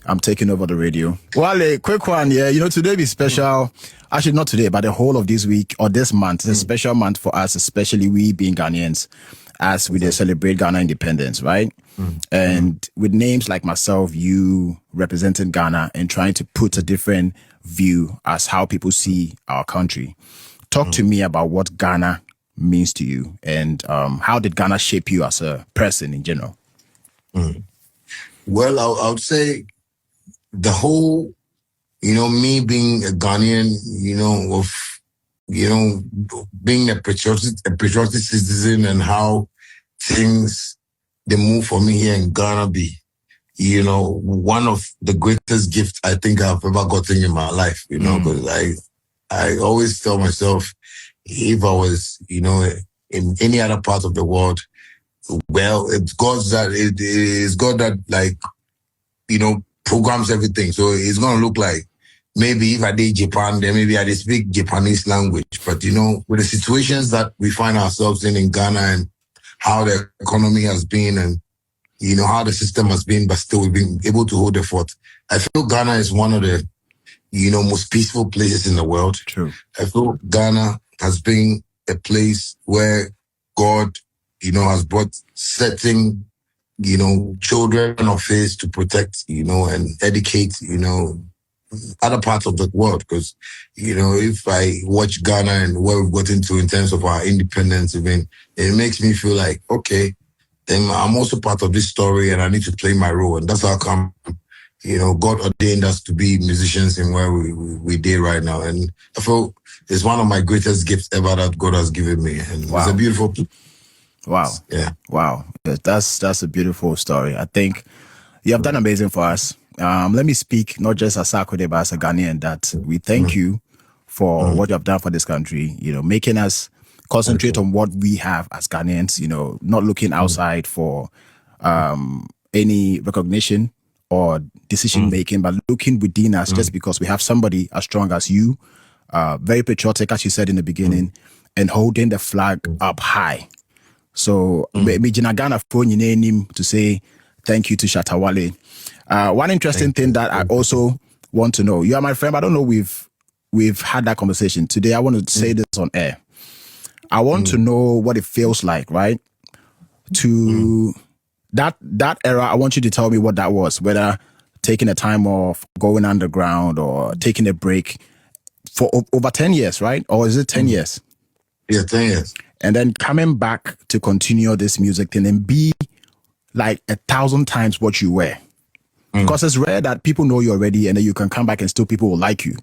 I'm taking over the radio. Wale, quick one. Yeah, today be special. Actually, not today, but the whole of this week or this month is a special month for us, especially we being Ghanaians, as we celebrate Ghana independence, right? And with names like myself, you representing Ghana and trying to put a different view as how people see our country. Talk to me about what Ghana means to you and how did Ghana shape you as a person in general? Well, I would say the whole, me being a Ghanaian, of, being a patriotic citizen and how things, they move for me here in Ghana be, one of the greatest gifts I think I've ever gotten in my life, because I always tell myself, if I was, in any other part of the world, well, it is God that programs everything. So it's going to look like maybe if I did Japan, then maybe I did speak Japanese language. But, with the situations that we find ourselves in Ghana and how the economy has been and, how the system has been, but still we've been able to hold the fort. I feel Ghana is one of the, most peaceful places in the world. True. I feel Ghana has been a place where God, has brought certain, children of faith to protect, and educate, other parts of the world. Because, if I watch Ghana and where we've gotten to in terms of our independence, it makes me feel like, okay, then I'm also part of this story and I need to play my role. And that's how come, God ordained us to be musicians in where we did right now. And I feel it's one of my greatest gifts ever that God has given me. And It's a beautiful. Wow. Yeah. Wow. That's a beautiful story. I think you have done amazing for us. Let me speak not just as Sarkodie, but as a Ghanaian, that we thank you for what you have done for this country, making us concentrate on what we have as Ghanaians, not looking outside for any recognition or decision making, but looking within us just because we have somebody as strong as you, very patriotic, as you said in the beginning, and holding the flag up high. So, me Ghana phone your name to say thank you to Shatta Wale. One interesting thing that I also want to know, you are my friend, I don't know we've had that conversation. Today I want to say this on air. I want to know what it feels like, right? To that era, I want you to tell me what that was, whether taking a time off, going underground, or taking a break for over 10 years, right? Or is it 10 years? Yeah, 10 years. And then coming back to continue this music thing and be like 1,000 times what you were. Because it's rare that people know you already and then you can come back and still people will like you.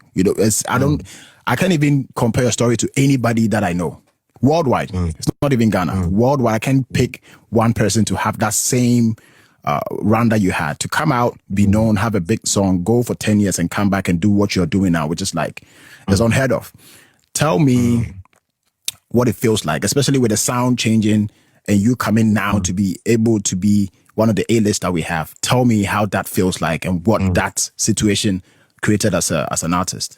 I can't even compare your story to anybody that I know. Worldwide. It's not even Ghana. Worldwide, I can't pick one person to have that same run that you had. To come out, be known, have a big song, go for 10 years and come back and do what you're doing now, which is like, it's unheard of. Tell me what it feels like, especially with the sound changing and you coming now to be able to be one of the A-lists that we have. Tell me how that feels like and what that situation created as an artist.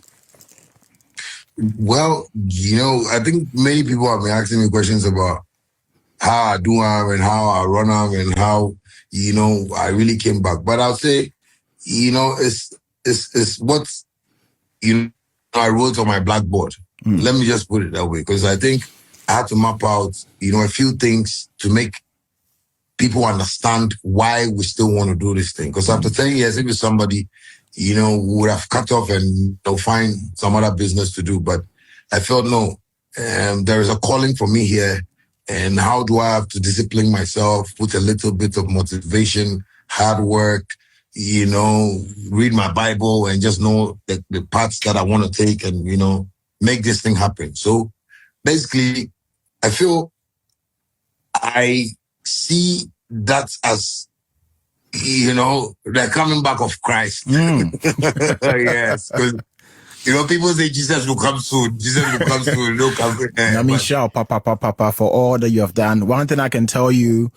Well, I think many people have been asking me questions about how I do and how I run and how, I really came back. But I'll say, it's what, I wrote on my blackboard. Let me just put it that way, because I think I had to map out, a few things to make people understand why we still want to do this thing. Because after 10 years, if it's somebody, who would have cut off and find some other business to do. But I felt, no, there is a calling for me here. And how do I have to discipline myself, put a little bit of motivation, hard work, read my Bible and just know the paths that I want to take and, make this thing happen. So basically, I feel I see that as, the coming back of Christ. Yes. Because, people say Jesus will come soon. Jesus will come soon. No, come. I mean, shout, Papa, for all that you have done. One thing I can tell you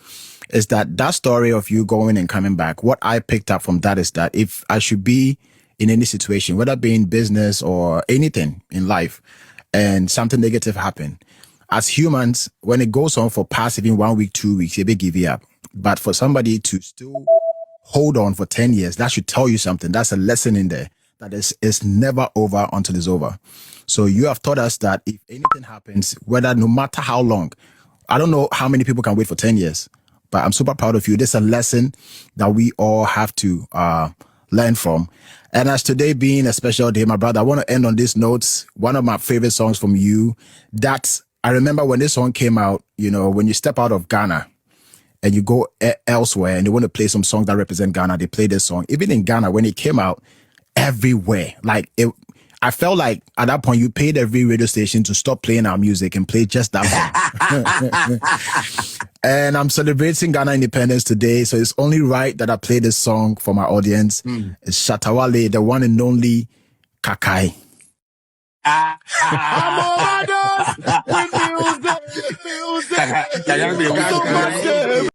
is that story of you going and coming back, what I picked up from that is that if I should be in any situation, whether it be in business or anything in life, and something negative happen, as humans, when it goes on for past even 1 week, 2 weeks, you may give it up. But for somebody to still hold on for 10 years. That should tell you something. That's a lesson in there. That is never over until it's over. So you have taught us that if anything happens, whether no matter how long, I don't know how many people can wait for 10 years, but I'm super proud of you. This is a lesson that we all have to learn from. And as today being a special day, my brother, I want to end on this note. One of my favorite songs from you that I remember when this song came out, you know, when you step out of Ghana and you go elsewhere and they want to play some songs that represent Ghana, they play this song. Even in Ghana, when it came out, everywhere, like it, I felt like at that point you paid every radio station to stop playing our music and play just that song. And I'm celebrating Ghana independence today, so it's only right that I play this song for my audience. It's Shatta, Wale, the one and only Kakai. I'm overdosed with music.